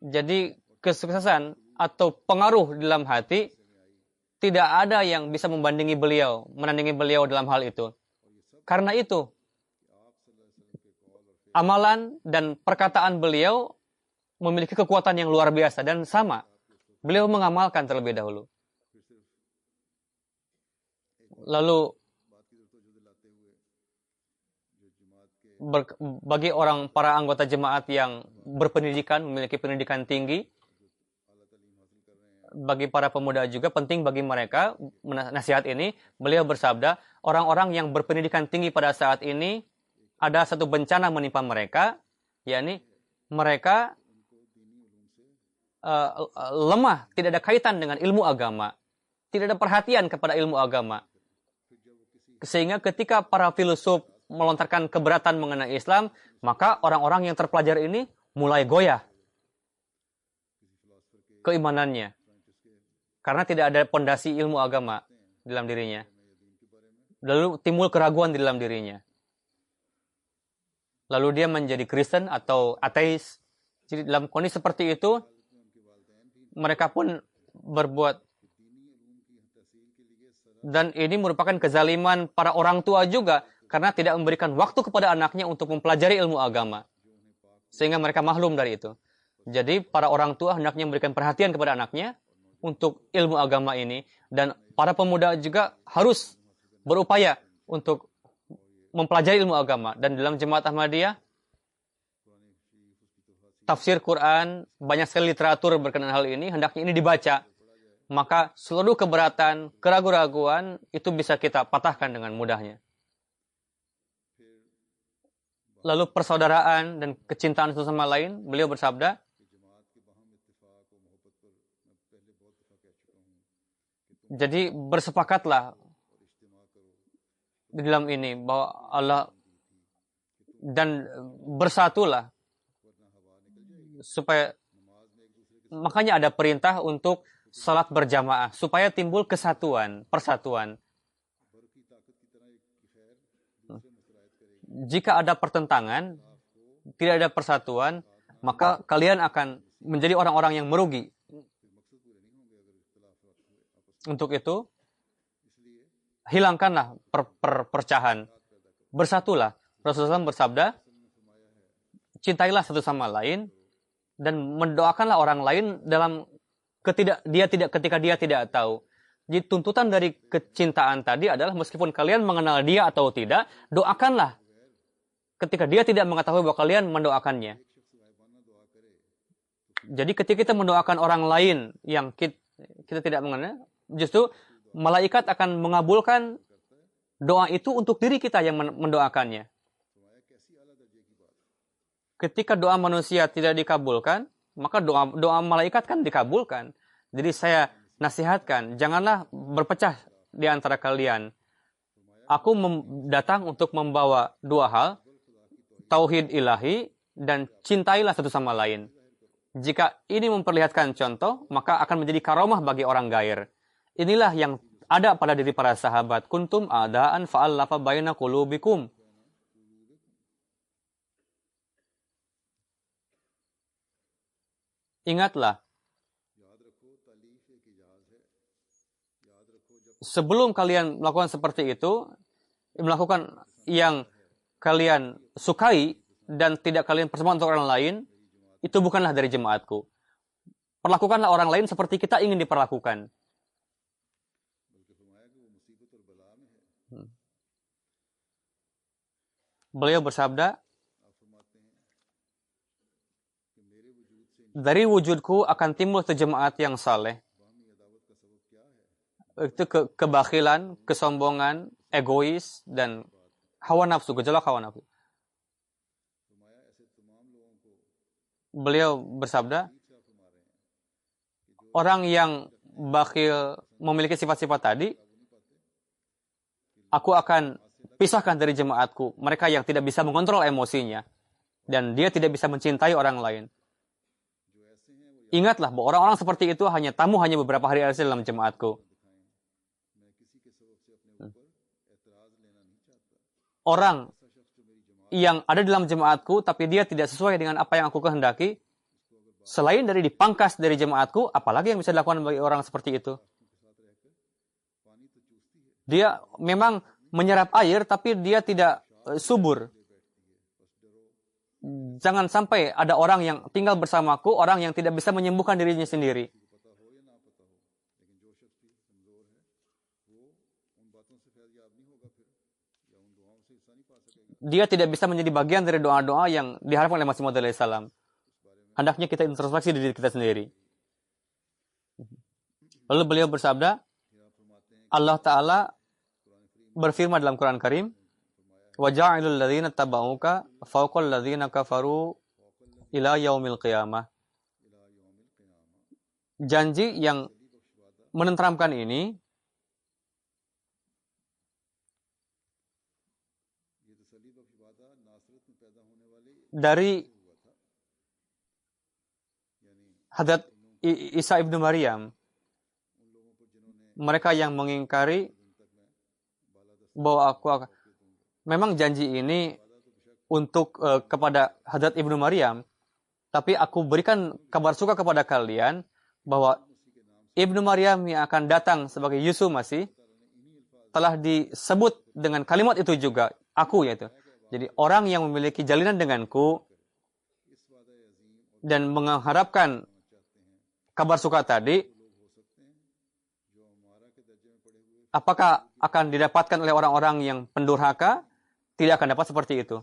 Jadi kesuksesan atau pengaruh dalam hati tidak ada yang bisa menandingi beliau dalam hal itu. Karena itu, amalan dan perkataan beliau memiliki kekuatan yang luar biasa dan sama. Beliau mengamalkan terlebih dahulu. Lalu bagi para anggota jemaat yang berpendidikan, memiliki pendidikan tinggi, bagi para pemuda juga penting bagi mereka nasihat ini. Beliau bersabda, orang-orang yang berpendidikan tinggi pada saat ini ada satu bencana menimpa mereka, yakni mereka lemah, tidak ada kaitan dengan ilmu agama, tidak ada perhatian kepada ilmu agama. Sehingga ketika para filsuf melontarkan keberatan mengenai Islam, maka orang-orang yang terpelajar ini mulai goyah keimanannya. Karena tidak ada pondasi ilmu agama dalam dirinya. Lalu timbul keraguan di dalam dirinya. Lalu dia menjadi Kristen atau ateis. Jadi dalam kondisi seperti itu, mereka pun berbuat. Dan ini merupakan kezaliman para orang tua juga, karena tidak memberikan waktu kepada anaknya untuk mempelajari ilmu agama. Sehingga mereka mahlum dari itu. Jadi para orang tua hendaknya memberikan perhatian kepada anaknya untuk ilmu agama ini. Dan para pemuda juga harus berupaya untuk mempelajari ilmu agama. Dan dalam Jemaat Ahmadiyah, tafsir Quran, banyak sekali literatur berkenaan hal ini, hendaknya ini dibaca. Maka seluruh keberatan, keraguan-raguan itu bisa kita patahkan dengan mudahnya. Lalu persaudaraan dan kecintaan satu sama lain, beliau bersabda, jadi bersepakatlah di dalam ini bahwa Allah dan bersatulah supaya makanya ada perintah untuk salat berjamaah supaya timbul kesatuan, persatuan. Jika ada pertentangan, tidak ada persatuan, maka kalian akan menjadi orang-orang yang merugi. Untuk itu, hilangkanlah perpecahan. Bersatulah. Rasulullah SAW bersabda, cintailah satu sama lain dan mendoakanlah orang lain dalam ketika dia tidak tahu. Jadi tuntutan dari kecintaan tadi adalah meskipun kalian mengenal dia atau tidak, doakanlah ketika dia tidak mengetahui bahwa kalian mendoakannya. Jadi ketika kita mendoakan orang lain yang kita tidak mengenal, justru malaikat akan mengabulkan doa itu untuk diri kita yang mendoakannya. Ketika doa manusia tidak dikabulkan, maka doa malaikat kan dikabulkan. Jadi saya nasihatkan, janganlah berpecah di antara kalian. Aku datang untuk membawa dua hal, tauhid ilahi dan cintailah satu sama lain. Jika ini memperlihatkan contoh, maka akan menjadi karomah bagi orang gair. Inilah yang ada pada diri para sahabat. Kuntum a'da'an fa'allafa baina qulubikum. Ingatlah, sebelum kalian melakukan seperti itu, melakukan yang kalian sukai dan tidak kalian persembahkan untuk orang lain, itu bukanlah dari jemaatku. Perlakukanlah orang lain seperti kita ingin diperlakukan. Beliau bersabda, dari wujudku akan timbul jemaat yang saleh. Itu kebakhilan, kesombongan, egois, dan hawa nafsu, gejolak hawa nafsu. Beliau bersabda, orang yang bakhil memiliki sifat-sifat tadi, aku akan pisahkan dari jemaatku, mereka yang tidak bisa mengontrol emosinya, dan dia tidak bisa mencintai orang lain. Ingatlah bahwa orang-orang seperti itu hanya beberapa hari saja dalam jemaatku. orang yang ada dalam jemaatku, tapi dia tidak sesuai dengan apa yang aku kehendaki, selain dari dipangkas dari jemaatku, apalagi yang bisa dilakukan bagi orang seperti itu? Dia memang menyerap air, tapi dia tidak subur. Jangan sampai ada orang yang tinggal bersamaku, orang yang tidak bisa menyembuhkan dirinya sendiri. Dia tidak bisa menjadi bagian dari doa-doa yang diharapkan oleh Masih Maud alaihissalam. Hendaknya kita introspeksi diri kita sendiri. Lalu beliau bersabda, Allah Ta'ala berfirman dalam Quran Karim, وَجَعِلُوا الَّذِينَ اتَّبَعُوكَ فَوْقَ الَّذِينَ كَفَرُوا إِلَى يَوْمِ الْقِيَامَةِ. Janji yang menenteramkan ini dari Hadrat Isa ibnu Maryam, mereka yang mengingkari bahwa memang janji ini untuk kepada Hadrat ibnu Maryam, tapi aku berikan kabar suka kepada kalian bahwa ibnu Maryam yang akan datang sebagai Yusuf Masih telah disebut dengan kalimat itu juga, aku yaitu. Jadi orang yang memiliki jalinan denganku dan mengharapkan kabar suka tadi, apakah akan didapatkan oleh orang-orang yang pendurhaka? Tidak akan dapat seperti itu.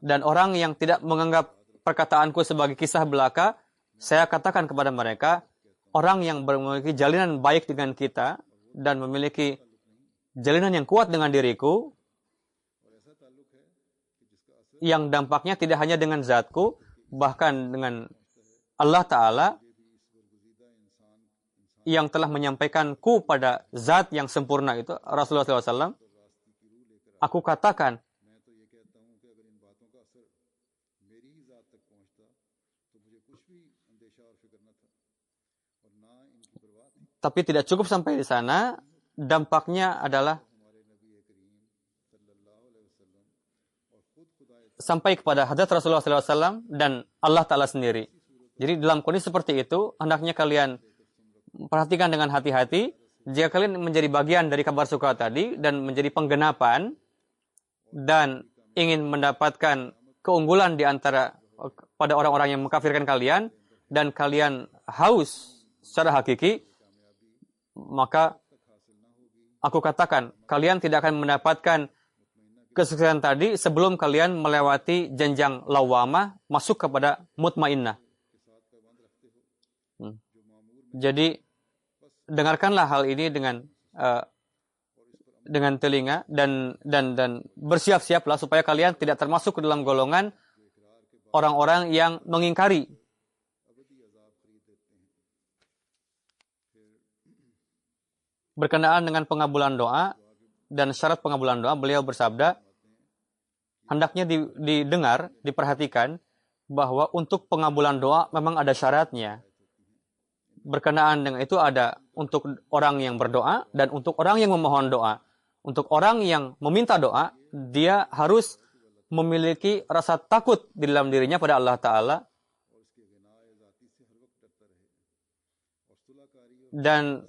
Dan orang yang tidak menganggap perkataanku sebagai kisah belaka, saya katakan kepada mereka, orang yang memiliki jalinan baik dengan kita dan memiliki jalinan yang kuat dengan diriku, yang dampaknya tidak hanya dengan zatku, bahkan dengan Allah Ta'ala yang telah menyampaikanku pada zat yang sempurna itu, Rasulullah SAW, aku katakan, tapi tidak cukup sampai di sana, dampaknya adalah sampai kepada Hadrat Rasulullah SAW dan Allah Ta'ala sendiri. Jadi dalam kondisi seperti itu, hendaknya kalian perhatikan dengan hati-hati. Jika kalian menjadi bagian dari kabar suka tadi dan menjadi penggenapan dan ingin mendapatkan keunggulan di antara pada orang-orang yang mengkafirkan kalian dan kalian haus secara hakiki, maka aku katakan, kalian tidak akan mendapatkan kesuksesan tadi sebelum kalian melewati jenjang lawamah, masuk kepada mutmainnah. Jadi dengarkanlah hal ini dengan telinga dan bersiap-siaplah supaya kalian tidak termasuk ke dalam golongan orang-orang yang mengingkari. Berkenaan dengan pengabulan doa dan syarat pengabulan doa, beliau bersabda, hendaknya didengar, diperhatikan bahwa untuk pengabulan doa memang ada syaratnya. Berkenaan dengan itu ada untuk orang yang berdoa dan untuk orang yang memohon doa. Untuk orang yang meminta doa, dia harus memiliki rasa takut di dalam dirinya pada Allah Ta'ala dan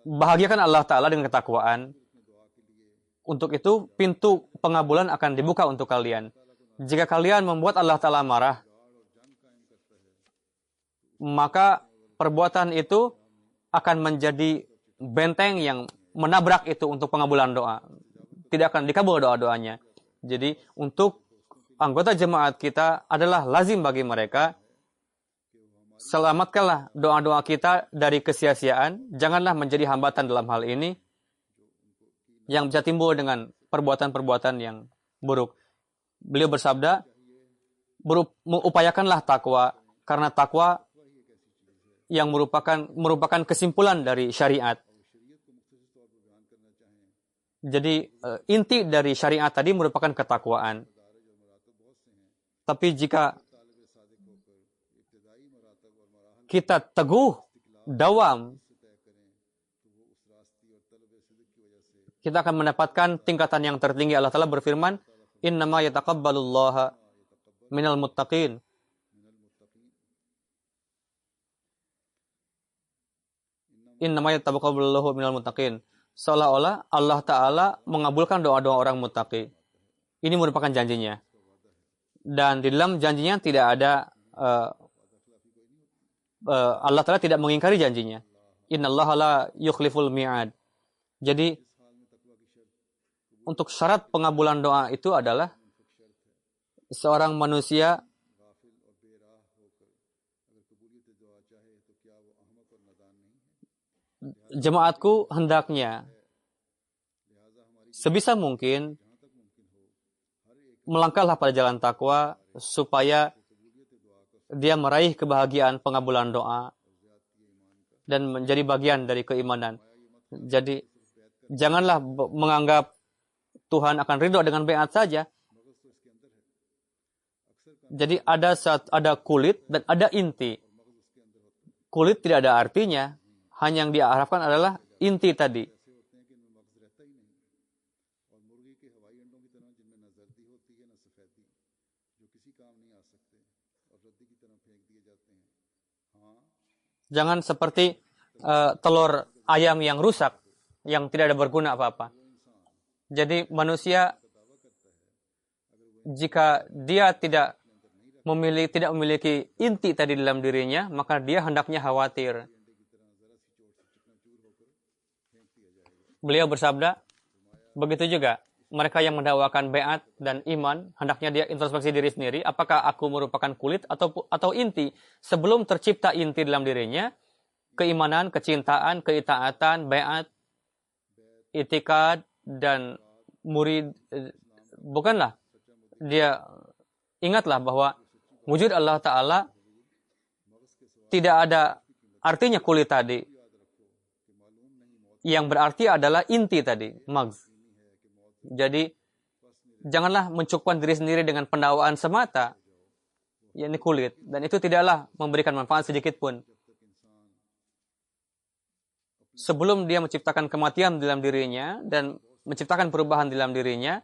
bahagiakan Allah Ta'ala dengan ketakwaan. Untuk itu, pintu pengabulan akan dibuka untuk kalian. Jika kalian membuat Allah Ta'ala marah, maka perbuatan itu akan menjadi benteng yang menabrak itu untuk pengabulan doa. Tidak akan dikabul doa-doanya. Jadi, untuk anggota jemaat kita adalah lazim bagi mereka, selamatkanlah doa-doa kita dari kesia-siaan. Janganlah menjadi hambatan dalam hal ini yang bisa timbul dengan perbuatan-perbuatan yang buruk. Beliau bersabda, upayakanlah takwa, karena takwa yang merupakan kesimpulan dari syariat. Jadi inti dari syariat tadi merupakan ketakwaan. Tapi jika kita teguh, dawam kita akan mendapatkan tingkatan yang tertinggi. Allah Ta'ala berfirman, innama yataqabbalullaha minal muttaqin. Innama yataqabbalullaha minal muttaqin. Seolah-olah Allah Ta'ala mengabulkan doa-doa orang muttaqi. Ini merupakan janjinya. Dan di dalam janjinya tidak ada Allah Ta'ala tidak mengingkari janjinya. Innallaha la yukhliful mi'ad. Jadi untuk syarat pengabulan doa itu adalah seorang manusia jemaatku hendaknya sebisa mungkin melangkahlah pada jalan takwa supaya dia meraih kebahagiaan pengabulan doa dan menjadi bagian dari keimanan. Jadi janganlah menganggap Tuhan akan ridho dengan baiat saja. Jadi ada kulit dan ada inti. Kulit tidak ada artinya. Hanya yang diharapkan adalah inti tadi. Jangan seperti telur ayam yang rusak, yang tidak ada berguna apa-apa. Jadi manusia, jika dia tidak memiliki inti tadi dalam dirinya, maka dia hendaknya khawatir. Beliau bersabda, begitu juga mereka yang mendakwakan baiat dan iman, hendaknya dia introspeksi diri sendiri, apakah aku merupakan kulit atau inti. Sebelum tercipta inti dalam dirinya, keimanan, kecintaan, keitaatan, baiat, itikad, dan murid, bukanlah dia, ingatlah bahwa wujud Allah Ta'ala tidak ada artinya kulit tadi. Yang berarti adalah inti tadi, magz. Jadi janganlah mencukupkan diri sendiri dengan pendakwaan semata, yakni kulit, dan itu tidaklah memberikan manfaat sedikit pun. Sebelum dia menciptakan kematian dalam dirinya dan menciptakan perubahan dalam dirinya,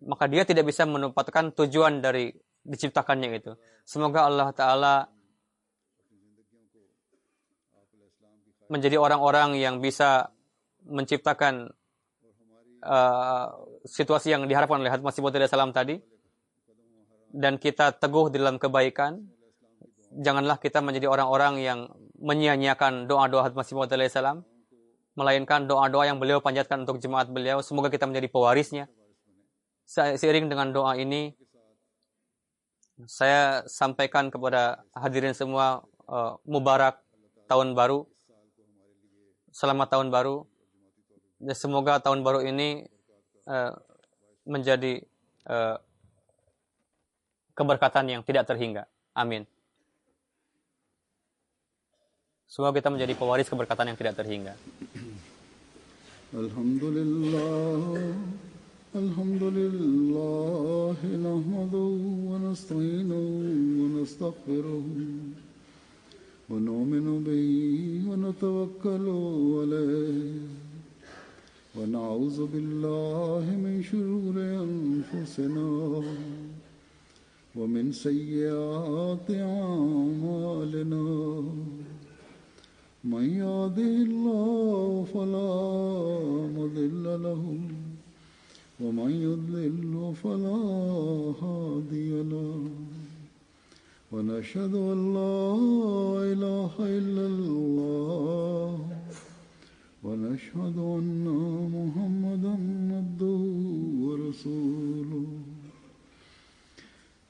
maka dia tidak bisa menempatkan tujuan dari diciptakannya itu. Semoga Allah Ta'ala menjadi orang-orang yang bisa menciptakan situasi yang diharapkan oleh Hadrat Masih Maud salam tadi, dan kita teguh dalam kebaikan. Janganlah kita menjadi orang-orang yang menyia-nyiakan doa-doa Hadrat Masih Maud salam, melainkan doa-doa yang beliau panjatkan untuk jemaat beliau. Semoga kita menjadi pewarisnya. Seiring dengan doa ini, saya sampaikan kepada hadirin semua mubarak tahun baru. Selamat tahun baru. Dan semoga tahun baru ini menjadi keberkatan yang tidak terhingga. Amin. Semoga kita menjadi pewaris keberkatan yang tidak terhingga. Alhamdulillah, nahmaduhu wa nasta'inuhu wa nastaghfiruh. ونؤمن به ونتوكل عليه ونعوذ بالله من شرور أنفسنا ومن سيئات أعمالنا من يهده الله فلا مضل له ومن يضلل فلا هادي له ونشهد أن لا إله إلا الله ونشهد أن محمدا عبده ورسوله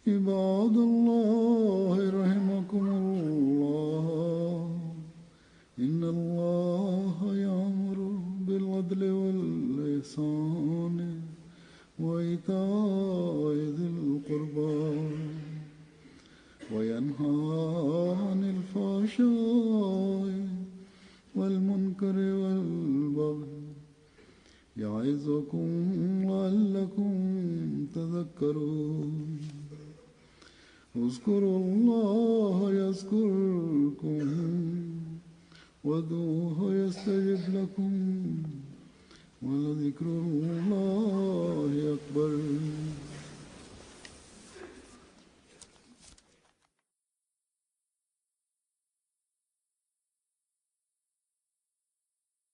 عباد الله رحمكم الله إن الله يأمر بالعدل والإحسان وإيتاء ذي القربى وينهى عن الفحشاء والمنكر والبغي يعظكم لعلكم تذكرون اذكروا الله يذكركم وادعوه يستجب لكم ولذكر